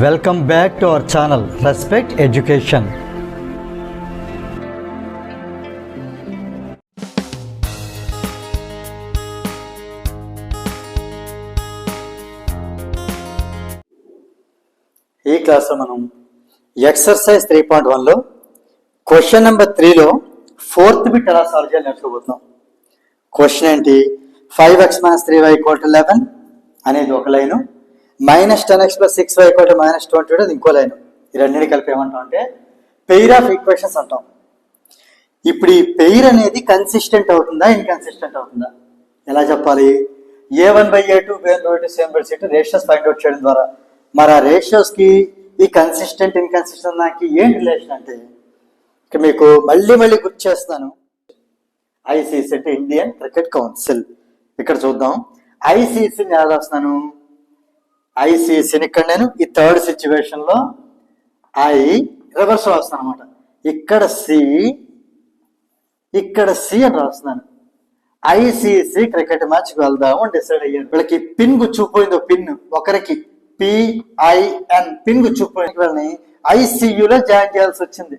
Welcome back to our channel Respect Education. ఈ క్లాస్లో మనం ఎక్సర్సైజ్ 3.1లో క్వశ్చన్ నెంబర్ 3లో ఫోర్త్ బిట్ ఎలా సాల్వ్ చేయాలి నేర్చుకోబోతున్నాం. క్వశ్చన్ ఏంటి? 5x - 3y = 11 అనేది ఒక లైను, -10x + 6y = -20 అది ఇంకో లైను. ఈ రెండింటి కలిపి ఏమంటాం అంటే పెయిర్ ఆఫ్ ఈక్వేషన్స్ అంటాం. ఇప్పుడు ఈ పెయిర్ అనేది కన్సిస్టెంట్ అవుతుందా, ఇన్కన్సిస్టెంట్ అవుతుందా? ఎలా చెప్పాలి? a1/a2 b1/a2 c1/c2 ratios find out చేయడం ద్వారా. మరి ఆ రేషియోస్కి ఈ కన్సిస్టెంట్ ఇన్కన్సిస్టెంట్ దానికి ఏం రిలేషన్ అంటే ఇక మీకు మళ్ళీ గుర్తు చేస్తున్నాను. ఐసీసీ అంటే ఇండియన్ క్రికెట్ కౌన్సిల్. ఇక్కడ చూద్దాం. ఐసీసీని ఎలా రాస్తున్నాను? ఐసీసీని ఇక్కడ నేను ఈ థర్డ్ సిచ్యువేషన్ లో ఐ రివర్స్ రాస్తున్నాను అనమాట. ఇక్కడ సి అని రాస్తున్నాను. ఐసీసీ క్రికెట్ మ్యాచ్ కి వెళ్దాము అని డిసైడ్ అయ్యారు. వీళ్ళకి పిన్ గుచ్చుకుపోయింది. పిన్ ఒకరికి PIN పిన్ గుచ్చుకుపోయింది. వీళ్ళని ఐసీయూలో జాయిన్ చేయాల్సి వచ్చింది.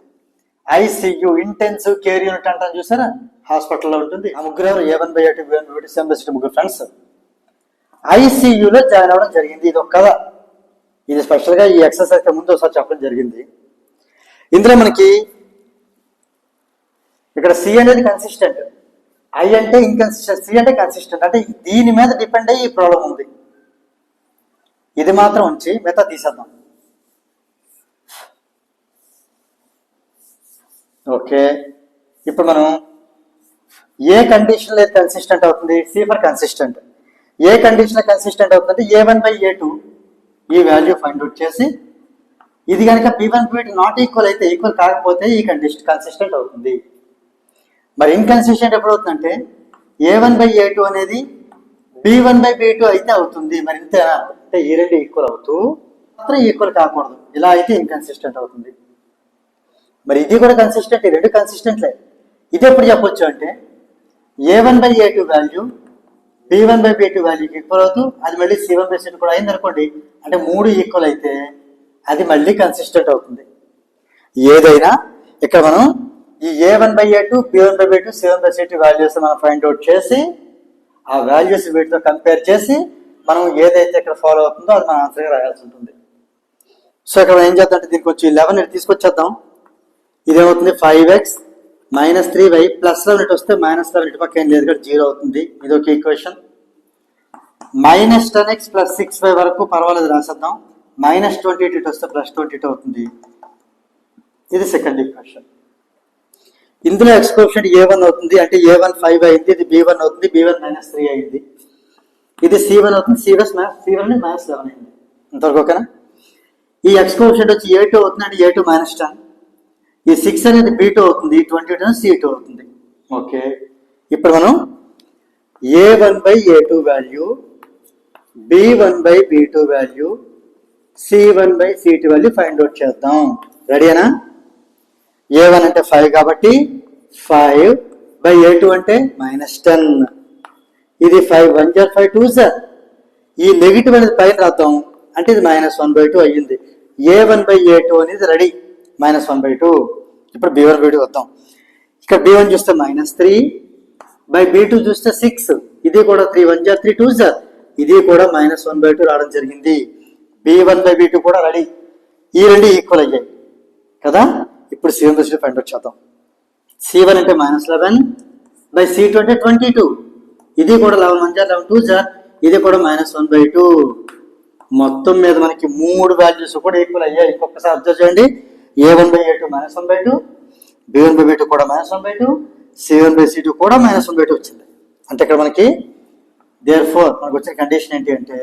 ఐసీయూ ఇంటెన్సివ్ కేర్ యూనిట్ అంటాను, చూసారా? హాస్పిటల్లో ఉంటుంది. ఆ ముగ్గురు a1/a2 b1/a2 c1/c2 ముగ్గురు ఫ్రెండ్స్ ఐసీయూలో జాయిన్ అవ్వడం జరిగింది. ఇది ఒక కథ. ఇది స్పెషల్గా ఈ ఎక్సర్సైజ్ ముందు ఒకసారి చెప్పడం జరిగింది. ఇందులో మనకి ఇక్కడ సి అనేది కన్సిస్టెంట్, ఐ అంటే ఇన్కన్సిస్టెంట్, సి అంటే కన్సిస్టెంట్. అంటే దీని మీద డిపెండ్ అయ్యి ఈ ప్రాబ్లం ఉంది. ఇది మాత్రం ఉంచి మిగతా తీసేద్దాం. ఓకే, ఇప్పుడు మనం ఏ కండిషన్ లో కన్సిస్టెంట్ అవుతుంది? C for consistent. ఏ కండిషన్ లో కన్సిస్టెంట్ అవుతుందంటే a1/a2 ఈ వాల్యూ ఫైండ్ అవుట్ చేసి ఇది కనుక b1/b2 నాట్ ఈక్వల్ అయితే, ఈక్వల్ కాకపోతే ఈ కండిషన్ కన్సిస్టెంట్ అవుతుంది. మరి ఇన్కన్సిస్టెంట్ ఎప్పుడు అవుతుందంటే a1/a2 అనేది b1/b2 అయితే అవుతుంది. మరి ఇంతేనా అంటే ఈ రెండు ఈక్వల్ అవుతూ మాత్రం ఈక్వల్ కాకూడదు. ఇలా అయితే ఇన్కన్సిస్టెంట్ అవుతుంది. మరి ఇది కూడా కన్సిస్టెంట్, ఈ రెండు కన్సిస్టెంట్లే. ఇది ఎప్పుడు చెప్పొచ్చు అంటే a1/a2 వాల్యూ b1/b2 వాల్యూకి ఈక్వల్ అవుతూ అది మళ్ళీ c1/c2 కూడా అయింది అనుకోండి. అంటే మూడు ఈక్వల్ అయితే అది మళ్ళీ కన్సిస్టెంట్ అవుతుంది. ఏదైనా ఇక్కడ మనం ఈ a1/a2 b1/b2 c1/c2 వాల్యూస్ మనం ఫైండ్ అవుట్ చేసి ఆ వాల్యూస్ వీటితో కంపేర్ చేసి మనం ఏదైతే ఇక్కడ ఫాలో అవుతుందో అది మన ఆన్సర్గా రాయాల్సి ఉంటుంది. సో ఇక్కడ మనం ఏం చేద్దాం అంటే దీనికి వచ్చి 11 తీసుకొచ్చేద్దాం. ఇదేమవుతుంది? 5x - 3y + 11 వస్తే -11 ఇటు పక్క ఏం లేదు కదా, 0 అవుతుంది. ఇది ఒక ఈక్వేషన్. -10x + 6y వరకు పర్వాలేదు రాసేద్దాం. -22 ఇటు వస్తే +22 అవుతుంది. ఇది సెకండ్ ఈక్వేషన్. ఇందులో ఎక్స్ కోఎఫిషియంట్ a1 అవుతుంది. అంటే a1 5 అయింది. ఇది b1 అవుతుంది. b1 -3 అయింది. ఇది c1 అవుతుంది. c1 -11 అయింది. ఇంతవరకు ఓకేనా? ఈ ఎక్స్ కోఎఫిషియంట్ వచ్చి a2 అవుతుంది. అంటే a2 -10. ఈ 6 అనేది b2 అవుతుంది. 22 c2 అవుతుంది. ఓకే, ఇప్పుడు మనం a1/a2 value, b1/b2 value, c1/c2 value find out చేద్దాం. రెడీనా? a1 అంటే 5 కాబట్టి 5/a2 అంటే -10. ఇది 5 1 = 5 2 = ఈ నెగిటివ్ అనేది పైన రాద్దాం. అంటే ఇది -1/2 అయ్యింది. a1/a2 అనేది రెడీ, -1/2. ఇప్పుడు b1/b2 వద్దాం. ఇక్కడ b1 చూస్తే -3/b2 చూస్తే 6. ఇది కూడా 3 1 = 3 2 = ఇది కూడా -1/2 రావడం జరిగింది. b1/b2 కూడా రెడీ. ఈ రెండు ఈక్వల్ అయ్యాయి కదా. ఇప్పుడు c1/c2 ఫైండ్ అవుట్ చేద్దాం. c1 అంటే -11/c2 అంటే 22. ఇది కూడా 11 1 = 11 2 = ఇది కూడా -1/2. మొత్తం మీద మనకి మూడు వాల్యూస్ కూడా ఈక్వల్ అయ్యాయి. ఇంకొకసారి అబ్జర్వ్ చేయండి. a1/a2 -1/2, b1/b2 కూడా -1/2, c1/c2 కూడా -1/2 వచ్చింది. అంటే ఇక్కడ మనకి therefore మనకు వచ్చిన కండిషన్ ఏంటి అంటే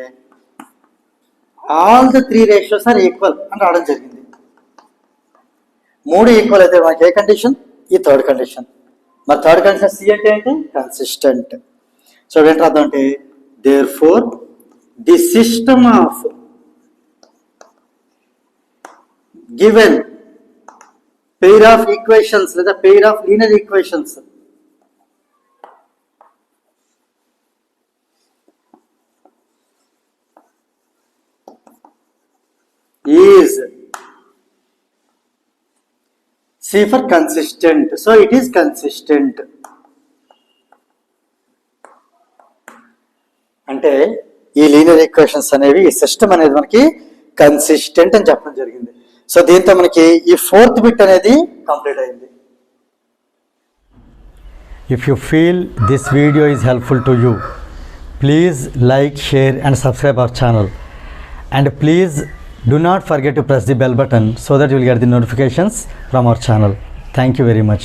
all the three ratios are equal అని రావడం జరిగింది. మూడు ఈక్వల్ అయితే మనకి ఏ కండిషన్? ఈ థర్డ్ కండిషన్. మరి థర్డ్ కండిషన్ సి అంటే ఏంటి? కన్సిస్టెంట్. సో ఏంటి అర్థం అంటే therefore the system of given pair of equations లేదా pair of linear equations is C for consistent. So it is consistent. అంటే ఈ లీనియర్ ఈక్వేషన్స్ అనేవి ఈ సిస్టమ్ అనేది మనకి కన్సిస్టెంట్ అని చెప్పడం జరిగింది. సో దీంతో మనకి ఈ 4th బిట్ అనేది కంప్లీట్ అయింది. If you feel this video is helpful to you, please like, share and subscribe our channel. And please do not forget to press the bell button so that you will get the notifications from our channel. Thank you very much.